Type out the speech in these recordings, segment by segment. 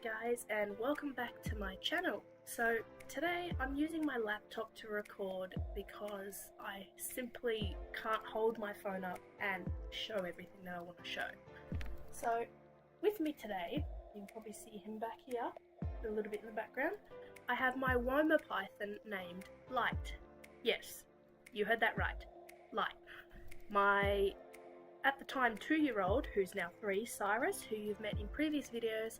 guys, and welcome back to my channel. So today I'm using my laptop to record because I simply can't hold my phone up and show everything that I want to show. So with me today, you can probably see him back here a little bit in the background. I have my Woma Python named Light. Yes, you heard that right, Light. My at the time 2-year-old, who's now 3, Cyrus, who you've met in previous videos,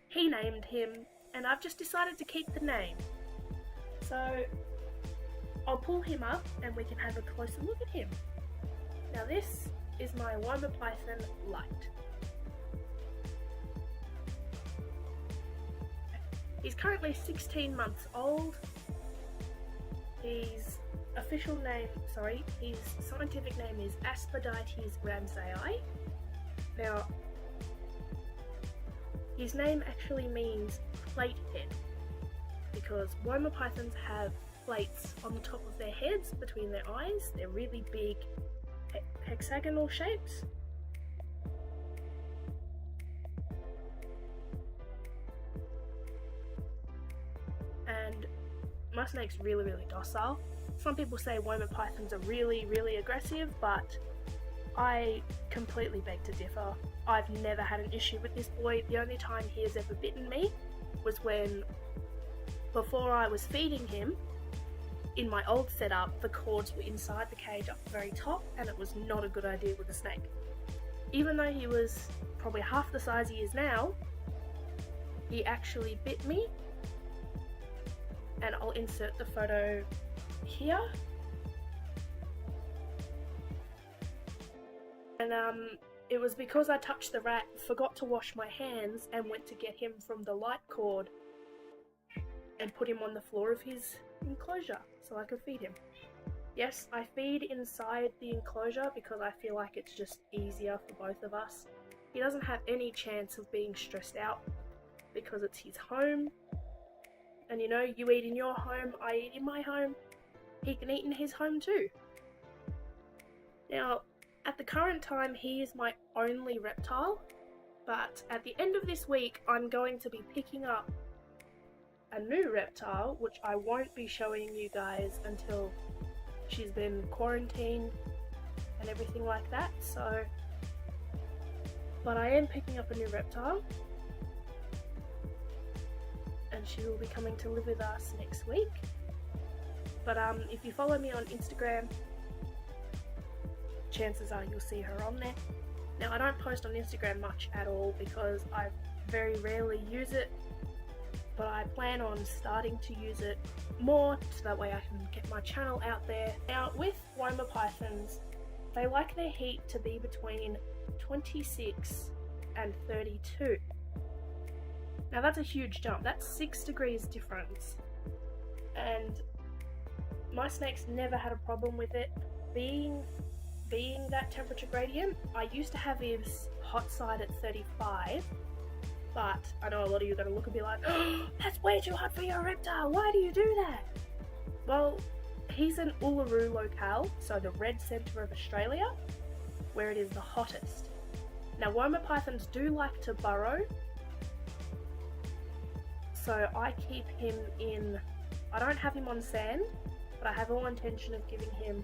he named him, and I've just decided to keep the name. So I'll pull him up and we can have a closer look at him. Now this is my Woma Python Light. He's currently 16 months old. His scientific name is Aspodites ramsayi. Now, his name actually means plate head because Woma Pythons have plates on the top of their heads between their eyes. They're really big hexagonal shapes. And my snake's really docile. Some people say Woma Pythons are really aggressive, but I completely beg to differ. I've never had an issue with this boy. The only time he has ever bitten me was when, before I was feeding him, in my old setup, the cords were inside the cage up the very top, and it was not a good idea with a snake. Even though he was probably half the size he is now, he actually bit me, and I'll insert the photo here. And it was because I touched the rat, forgot to wash my hands, and went to get him from the light cord and put him on the floor of his enclosure so I could feed him. Yes, I feed inside the enclosure because I feel like it's just easier for both of us. He doesn't have any chance of being stressed out because it's his home. And you know, you eat in your home, I eat in my home. He can eat in his home too. Now, at the current time, he is my only reptile, but at the end of this week, I'm going to be picking up a new reptile, which I won't be showing you guys until she's been quarantined and everything like that. So, but I am picking up a new reptile, and she will be coming to live with us next week. But if you follow me on Instagram, chances are you'll see her on there. Now, I don't post on Instagram much at all because I very rarely use it, but I plan on starting to use it more so that way I can get my channel out there. Now, with Woma Pythons, they like their heat to be between 26 and 32. Now that's a huge jump. That's 6 degrees difference. And my snake's never had a problem with it being that temperature gradient. I used to have his hot side at 35, but I know a lot of you are going to look and be like, oh, that's way too hot for your reptile, why do you do that? Well, he's an Uluru locale, so the red centre of Australia, where it is the hottest. Now, Woma Pythons do like to burrow, so I keep him in, I don't have him on sand, but I have all intention of giving him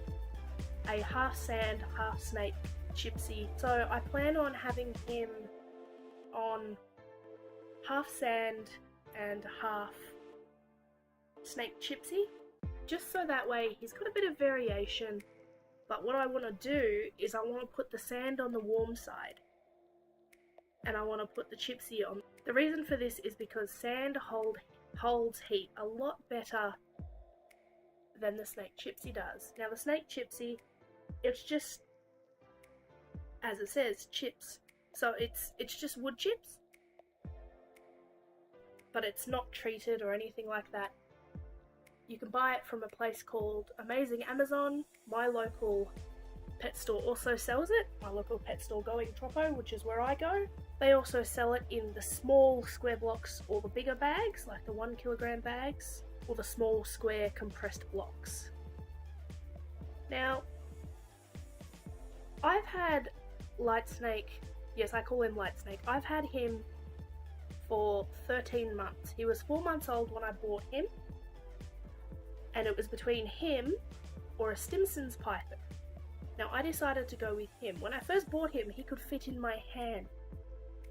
a half sand, half snake chipsy. So I plan on having him on half sand and half snake chipsy, just so that way he's got a bit of variation. But what I want to do is I want to put the sand on the warm side, and I want to put the chipsy on. The reason for this is because sand holds heat a lot better than the snake chipsy does. Now the snake chipsy, it's just, as it says, chips. So it's just wood chips, but it's not treated or anything like that. You can buy it from a place called Amazing Amazon. My local pet store also sells it. My local pet store Going Troppo, which is where I go. They also sell it in the small square blocks or the bigger bags, like the 1 kilogram bags, or the small square compressed blocks. Now, I've had Light Snake, yes, I call him Light Snake. I've had him for 13 months. He was 4 months old when I bought him, and it was between him or a Stimson's Python. Now I decided to go with him. When I first bought him, he could fit in my hand,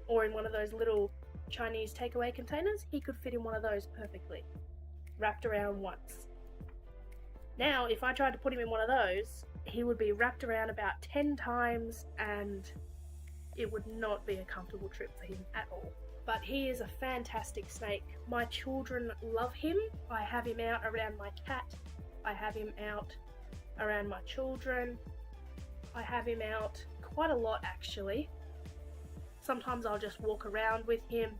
or in one of those little Chinese takeaway containers. He could fit in one of those perfectly, wrapped around once. Now if I tried to put him in one of those, he would be wrapped around about 10 times, and it would not be a comfortable trip for him at all. But he is a fantastic snake. My children love him. I have him out around my cat. I have him out around my children. I have him out quite a lot actually. Sometimes I'll just walk around with him,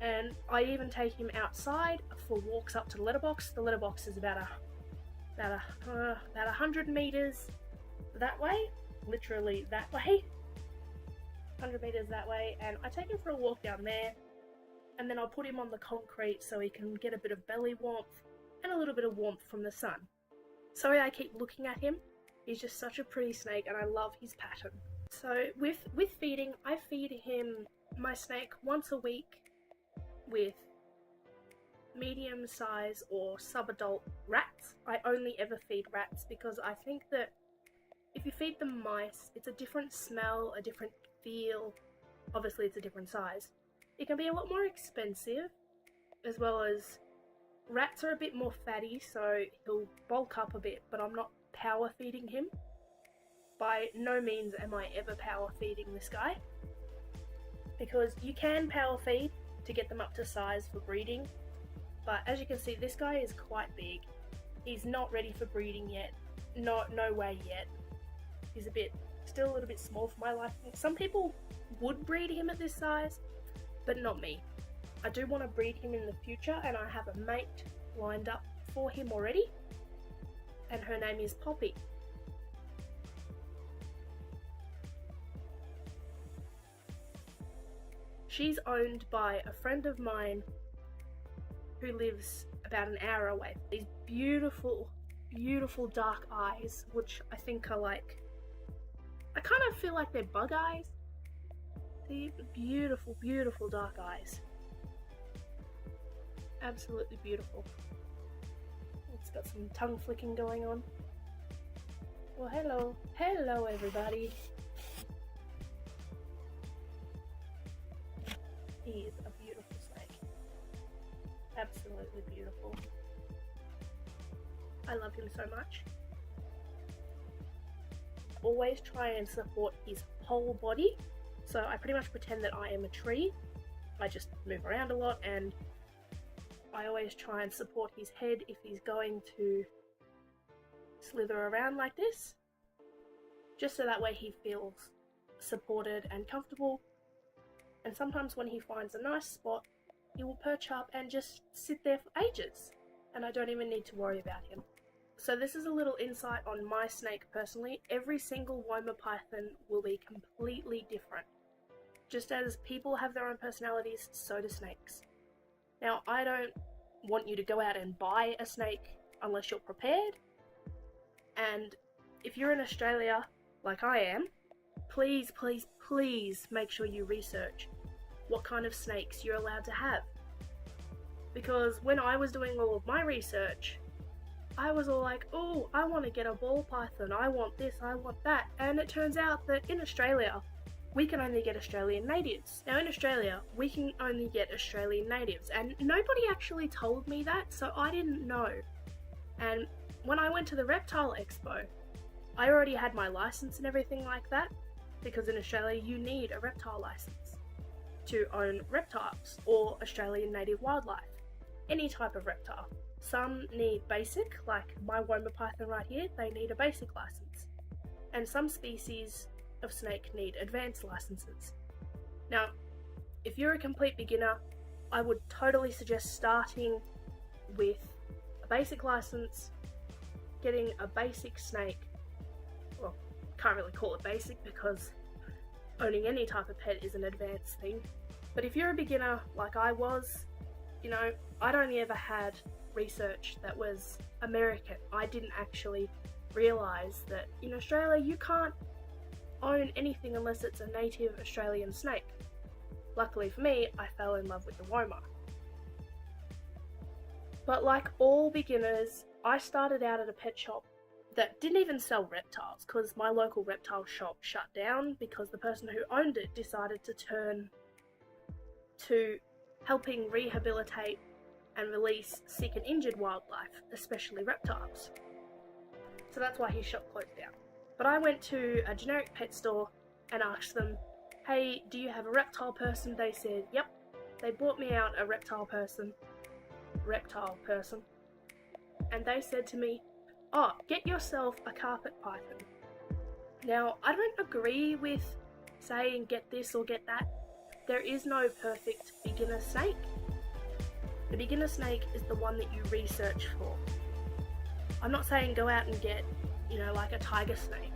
and I even take him outside for walks up to the letterbox. The letterbox is about 100 meters that way, literally that way. 100 meters that way, and I take him for a walk down there, and then I'll put him on the concrete so he can get a bit of belly warmth and a little bit of warmth from the sun. Sorry I keep looking at him. He's just such a pretty snake, and I love his pattern. So with feeding, I feed him, my snake, once a week with medium size or subadult rats. I only ever feed rats because I think that if you feed them mice, it's a different smell, a different feel. Obviously it's a different size. It can be a lot more expensive, as well as rats are a bit more fatty, so he'll bulk up a bit, but I'm not power feeding him. By no means am I ever power feeding this guy, because you can power feed to get them up to size for breeding, but as you can see, this guy is quite big. He's not ready for breeding yet. No way yet. He's still a little bit small for my liking. Some people would breed him at this size, but not me. I do want to breed him in the future, and I have a mate lined up for him already, and her name is Poppy. She's owned by a friend of mine who lives about an hour away. These beautiful, beautiful dark eyes, which I think are like, I kind of feel like they're bug eyes. The beautiful, beautiful dark eyes. Absolutely beautiful. It's got some tongue flicking going on. Well, hello. Hello, everybody. He is a beautiful snake. Absolutely beautiful. I love him so much. Always try and support his whole body. So I pretty much pretend that I am a tree. I just move around a lot, and I always try and support his head if he's going to slither around like this, just so that way he feels supported and comfortable. And sometimes when he finds a nice spot, he will perch up and just sit there for ages, and I don't even need to worry about him. So this is a little insight on my snake personally. Every single Woma Python will be completely different. Just as people have their own personalities, so do snakes. Now, I don't want you to go out and buy a snake unless you're prepared. And if you're in Australia, like I am, please, please, please make sure you research what kind of snakes you're allowed to have. Because when I was doing all of my research, I was all like, oh, I want to get a ball python, I want this, I want that. And it turns out that in Australia, we can only get Australian natives. Now in Australia, we can only get Australian natives, and nobody actually told me that, so I didn't know. And when I went to the Reptile Expo, I already had my license and everything like that, because in Australia you need a reptile license to own reptiles or Australian native wildlife, any type of reptile. Some need basic, like my Woma Python right here, they need a basic license. And some species of snake need advanced licenses. Now, if you're a complete beginner, I would totally suggest starting with a basic license, getting a basic snake. Well, can't really call it basic because owning any type of pet is an advanced thing. But if you're a beginner like I was, you know, I'd only ever had research that was American. I didn't actually realise that in Australia you can't own anything unless it's a native Australian snake. Luckily for me, I fell in love with the Woma. But like all beginners, I started out at a pet shop that didn't even sell reptiles, because my local reptile shop shut down because the person who owned it decided to turn to helping rehabilitate and release sick and injured wildlife, especially reptiles. So that's why his shop closed down. But I went to a generic pet store and asked them, hey, do you have a reptile person? They said, yep. They bought me out a reptile person. And they said to me, oh, get yourself a carpet python. Now, I don't agree with saying get this or get that. There is no perfect beginner snake. The beginner snake is the one that you research for. I'm not saying go out and get, like a tiger snake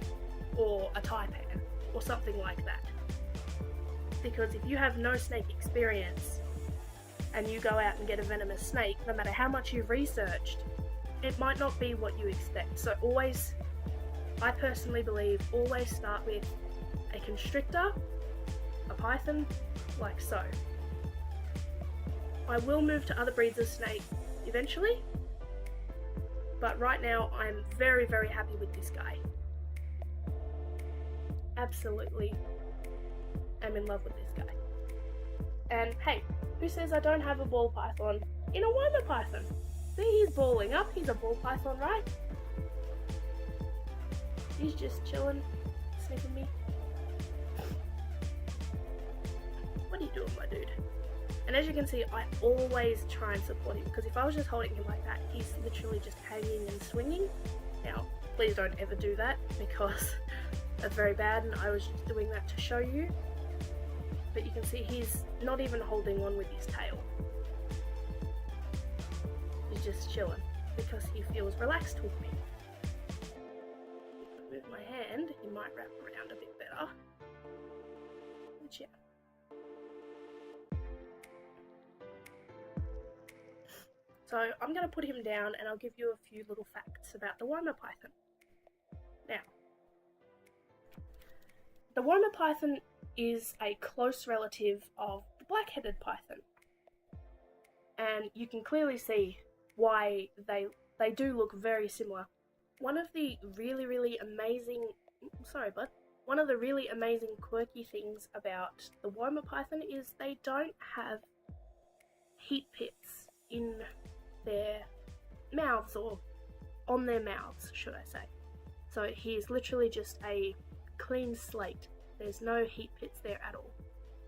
or a taipan or something like that. Because if you have no snake experience and you go out and get a venomous snake, no matter how much you've researched, it might not be what you expect. So always, I personally believe, always start with a constrictor, a python, like so. I will move to other breeds of snake eventually, but right now I'm very, very happy with this guy. Absolutely am in love with this guy. And hey, who says I don't have a ball python in a Woma Python? See, he's balling up. He's a ball python, right? He's just chilling, sniffing me. What are you doing, my dude? And as you can see, I always try and support him, because if I was just holding him like that, he's literally just hanging and swinging. Now, please don't ever do that, because that's very bad, and I was just doing that to show you. But you can see he's not even holding on with his tail. He's just chilling, because he feels relaxed with me. If I move my hand, he might wrap around a bit better. But yeah. So I'm going to put him down and I'll give you a few little facts about the Woma Python. Now, the Woma Python is a close relative of the black-headed python. And you can clearly see why they do look very similar. One of the really amazing, one of the really amazing quirky things about the Woma Python is they don't have heat pits in their mouths, or on their mouths, should I say. So he is literally just a clean slate. There's no heat pits there at all.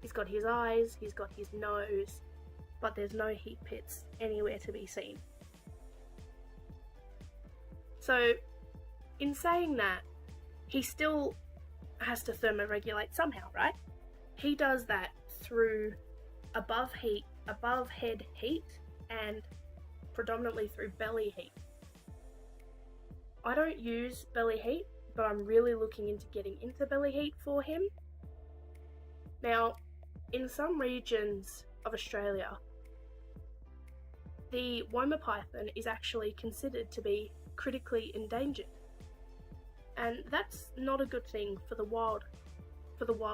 He's got his eyes, he's got his nose, but there's no heat pits anywhere to be seen. So, in saying that, he still has to thermoregulate somehow, right? He does that through above head heat and predominantly through belly heat. I don't use belly heat, but I'm really looking into getting into belly heat for him. Now, in some regions of Australia, the Woma Python is actually considered to be critically endangered. And that's not a good thing for the wild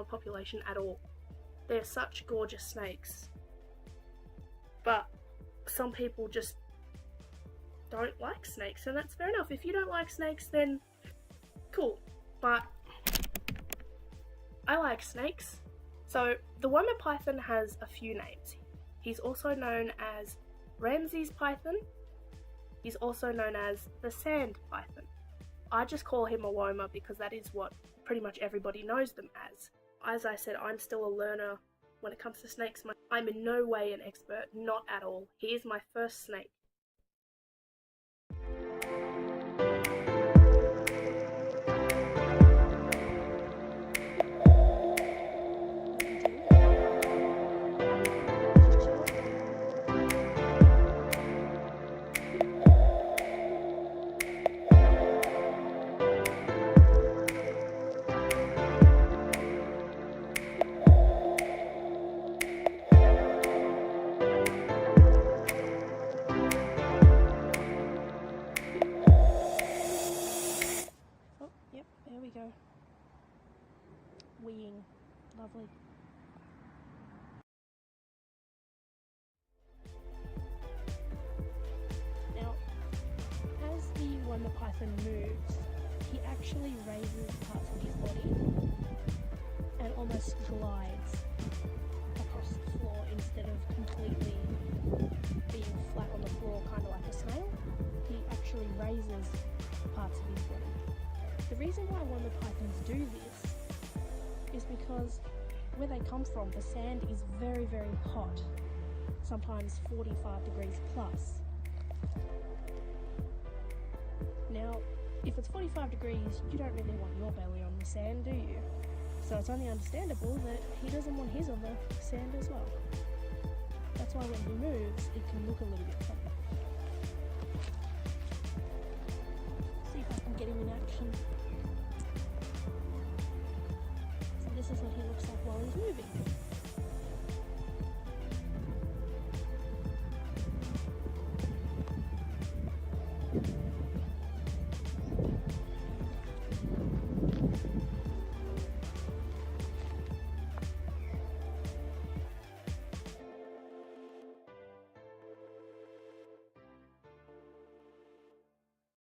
population at all. They're such gorgeous snakes. But some people just don't like snakes, and that's fair enough. If you don't like snakes, then cool. But I like snakes. So the Woma Python has a few names. He's also known as Ramsay's Python. He's also known as the Sand Python. I just call him a Woma because that is what pretty much everybody knows them as. As I said, I'm still a learner when it comes to snakes. I'm in no way an expert, not at all. He is my first snake. Woma Python moves, he actually raises parts of his body and almost glides across the floor instead of completely being flat on the floor, kind of like a snail. He actually raises parts of his body. The reason why Woma Pythons do this is because where they come from, the sand is very, very hot, sometimes 45 degrees plus. Now, if it's 45 degrees, you don't really want your belly on the sand, do you? So it's only understandable that he doesn't want his on the sand as well. That's why when he moves, it can look a little bit funny. See if I can get him in action. So this is what he looks like while he's moving.